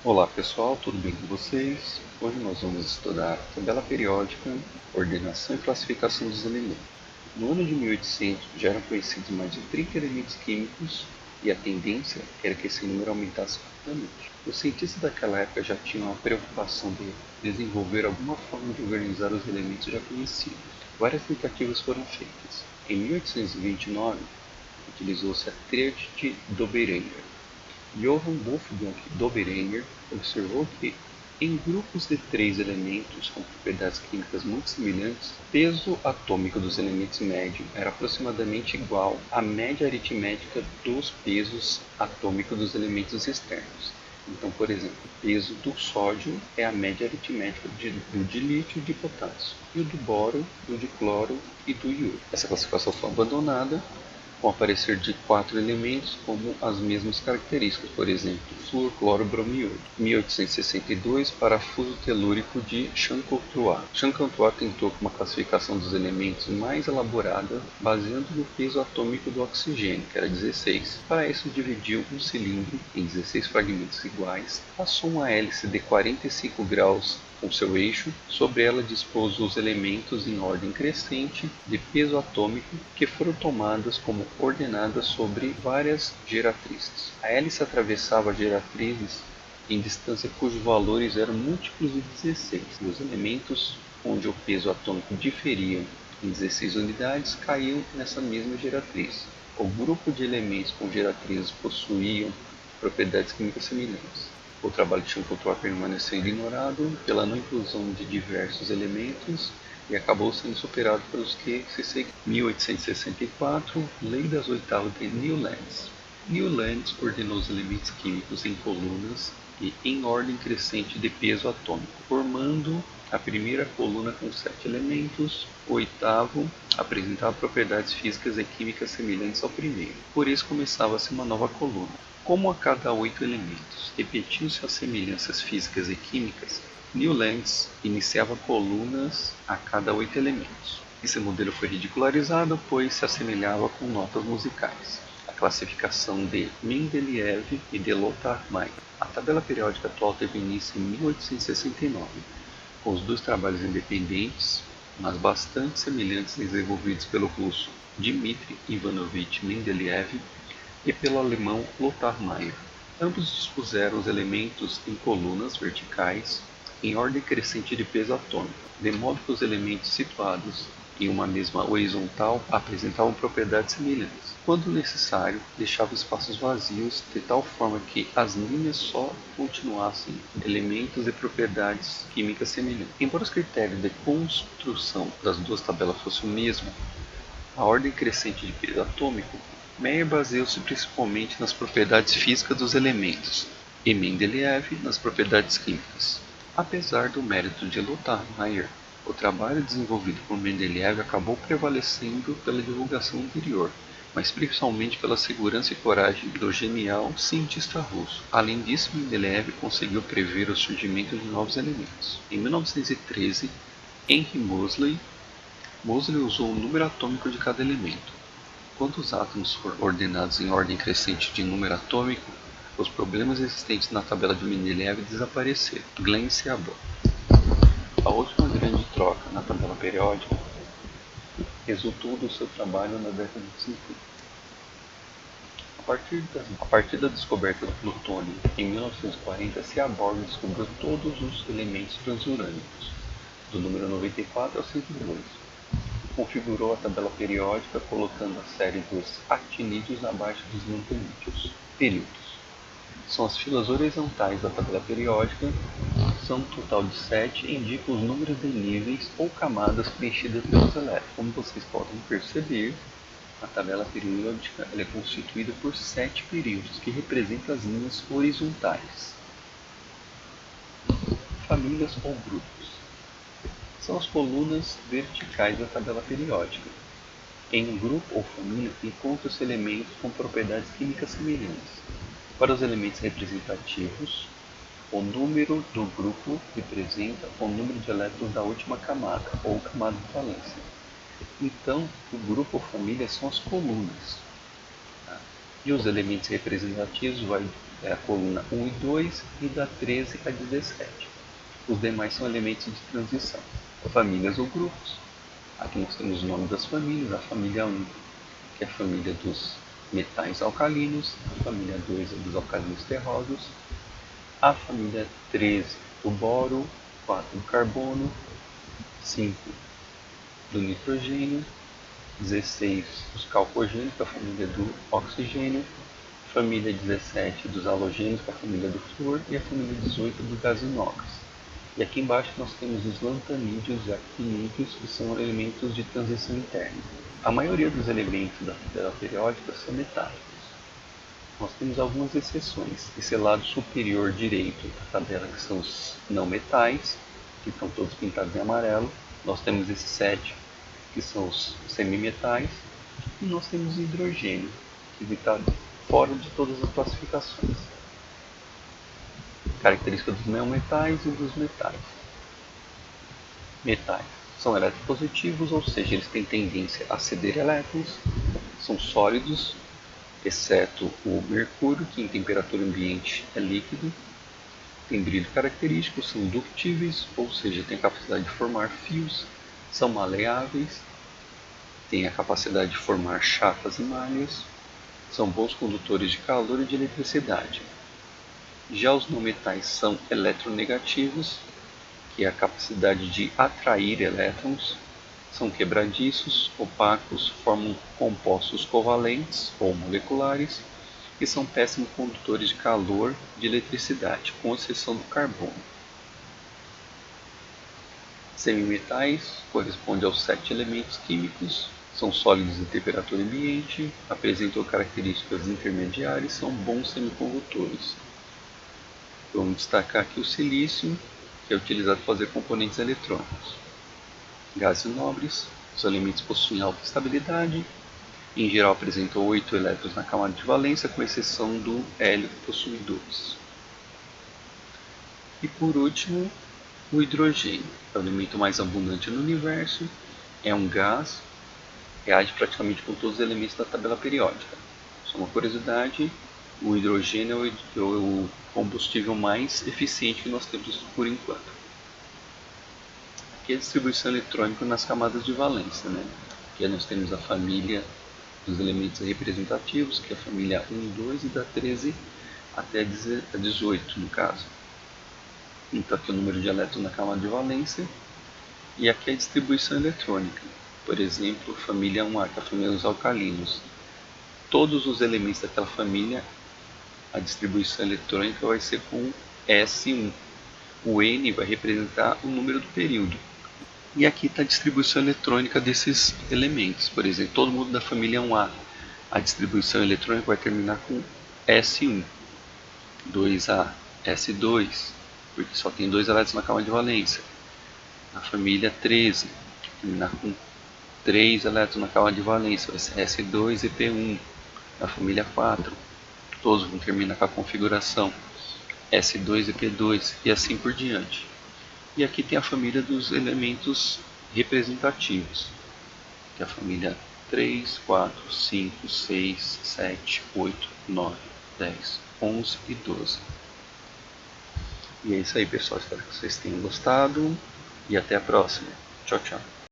Olá pessoal, tudo bem com vocês? Hoje nós vamos estudar tabela periódica, ordenação e classificação dos elementos. No ano de 1800 já eram conhecidos mais de 30 elementos químicos e a tendência era que esse número aumentasse rapidamente. Os cientistas daquela época já tinham a preocupação de desenvolver alguma forma de organizar os elementos já conhecidos. Várias tentativas foram feitas. Em 1829, utilizou-se a tríade de Doberenger. Johann Wolfgang Doberenger observou que, em grupos de três elementos com propriedades químicas muito semelhantes, o peso atômico dos elementos médio era aproximadamente igual à média aritmética dos pesos atômicos dos elementos externos. Então, por exemplo, o peso do sódio é a média aritmética do de lítio e de potássio, e o do boro, do de cloro e do iodo. Essa classificação foi abandonada com o aparecer de quatro elementos como as mesmas características, por exemplo, flúor, cloro, bromo e iodo. 1862, parafuso telúrico de Chancoutrouat. Chancoutrouat tentou uma classificação dos elementos mais elaborada, baseando no peso atômico do oxigênio, que era 16. Para isso, dividiu um cilindro em 16 fragmentos iguais, passou uma hélice de 45 graus com seu eixo, sobre ela dispôs os elementos em ordem crescente de peso atômico que foram tomadas como ordenadas sobre várias geratrizes. A hélice atravessava as geratrizes em distância cujos valores eram múltiplos de 16, e os elementos onde o peso atômico diferia em 16 unidades caíam nessa mesma geratriz. O grupo de elementos com geratrizes possuíam propriedades químicas semelhantes. O trabalho de Chancoutrouat permaneceu ignorado pela não inclusão de diversos elementos e acabou sendo superado pelos que se seguiram. 1864, Lei das Oitavas de Newlands. Newlands ordenou os elementos químicos em colunas e em ordem crescente de peso atômico, formando a primeira coluna com 7 elementos. O oitavo apresentava propriedades físicas e químicas semelhantes ao primeiro. Por isso começava-se uma nova coluna. Como a cada 8 elementos repetiam-se as semelhanças físicas e químicas, Newlands iniciava colunas a cada 8 elementos. Esse modelo foi ridicularizado, pois se assemelhava com notas musicais. A classificação de Mendeleev e de Lothar Meyer. A tabela periódica atual teve início em 1869, com os dois trabalhos independentes, mas bastante semelhantes, desenvolvidos pelo russo Dmitri Ivanovich Mendeleev e pelo alemão Lothar Meyer. Ambos dispuseram os elementos em colunas verticais em ordem crescente de peso atômico, de modo que os elementos situados em uma mesma horizontal apresentavam propriedades semelhantes. Quando necessário, deixavam espaços vazios de tal forma que as linhas só continuassem elementos de propriedades químicas semelhantes. Embora os critérios de construção das duas tabelas fossem o mesmo, a ordem crescente de peso atômico, Meyer baseou-se principalmente nas propriedades físicas dos elementos e Mendeleev nas propriedades químicas. Apesar do mérito de Lothar Meyer, o trabalho desenvolvido por Mendeleev acabou prevalecendo pela divulgação anterior, mas principalmente pela segurança e coragem do genial cientista russo. Além disso, Mendeleev conseguiu prever o surgimento de novos elementos. Em 1913, Henry Moseley usou o número atômico de cada elemento. Quando os átomos forem ordenados em ordem crescente de número atômico, os problemas existentes na tabela de Mendeleev desapareceram. Glenn e Abbott. A última grande troca na tabela periódica resultou do seu trabalho na década de 50. A partir da descoberta do plutônio em 1940, Seaborg descobriu todos os elementos transurânicos, do número 94 ao 102. Configurou a tabela periódica colocando a série dos actinídeos abaixo dos manganídeos. Períodos. São as filas horizontais da tabela periódica, são um total de 7 e indicam os números de níveis ou camadas preenchidas pelos elétrons. Como vocês podem perceber, a tabela periódica é constituída por 7 períodos, que representam as linhas horizontais. Famílias ou grupos. São as colunas verticais da tabela periódica. Em um grupo ou família, encontram-se elementos com propriedades químicas semelhantes. Para os elementos representativos, o número do grupo representa o número de elétrons da última camada, ou camada de valência. Então, o grupo ou família são as colunas. E os elementos representativos vai a coluna 1 e 2 e da 13 a 17. Os demais são elementos de transição. Famílias ou grupos. Aqui nós temos o nome das famílias, a família 1, que é a família dos metais alcalinos, a família 2 é dos alcalinos terrosos, a família 13 do boro, 4 do carbono, 5 do nitrogênio, 16 dos calcogênios, que é a família do oxigênio, família 17 dos halogênios, que é a família do flúor, e a família 18 do gás inox. E aqui embaixo nós temos os lantanídeos e actinídeos, que são elementos de transição interna. A maioria dos elementos da tabela periódica são metálicos. Nós temos algumas exceções. Esse lado superior direito da tabela, que são os não metais, que estão todos pintados em amarelo. Nós temos esses 7, que são os semimetais. E nós temos o hidrogênio, que está fora de todas as classificações. Característica dos não metais e dos metais. Metais são eletropositivos, ou seja, eles têm tendência a ceder elétrons, são sólidos, exceto o mercúrio, que em temperatura ambiente é líquido, tem brilho característico, são ductíveis, ou seja, têm a capacidade de formar fios, são maleáveis, têm a capacidade de formar chapas e malhas, são bons condutores de calor e de eletricidade. Já os não metais são eletronegativos, que é a capacidade de atrair elétrons, são quebradiços, opacos, formam compostos covalentes ou moleculares e são péssimos condutores de calor e de eletricidade, com exceção do carbono. Semimetais correspondem aos 7 elementos químicos, são sólidos em temperatura ambiente, apresentam características intermediárias e são bons semicondutores. Vamos destacar aqui o silício, que é utilizado para fazer componentes eletrônicos. Gases nobres, os elementos possuem alta estabilidade, em geral apresentam 8 elétrons na camada de valência, com exceção do hélio, que possui 2. E por último, o hidrogênio, é o elemento mais abundante no universo, é um gás, reage praticamente com todos os elementos da tabela periódica. Só uma curiosidade, o hidrogênio é o combustível mais eficiente que nós temos por enquanto. Aqui é a distribuição eletrônica nas camadas de valência. Aqui nós temos a família dos elementos representativos, que é a família 1 e 2, e da 13 até a 18 no caso. Então aqui é o número de elétrons na camada de valência. E aqui é a distribuição eletrônica. Por exemplo, família 1A, que é a família dos alcalinos. Todos os elementos daquela família, a distribuição eletrônica vai ser com S1. O N vai representar o número do período. E aqui está a distribuição eletrônica desses elementos. Por exemplo, todo mundo da família 1A, a distribuição eletrônica vai terminar com S1. 2A, S2, porque só tem 2 elétrons na camada de valência. Na família 13, terminar com 3 elétrons na camada de valência, vai ser S2 e P1. Na família 4, todos vão terminar com a configuração S2 e P2 e assim por diante. E aqui tem a família dos elementos representativos, que é a família 3, 4, 5, 6, 7, 8, 9, 10, 11 e 12. E é isso aí, pessoal. Espero que vocês tenham gostado e até a próxima. Tchau, tchau.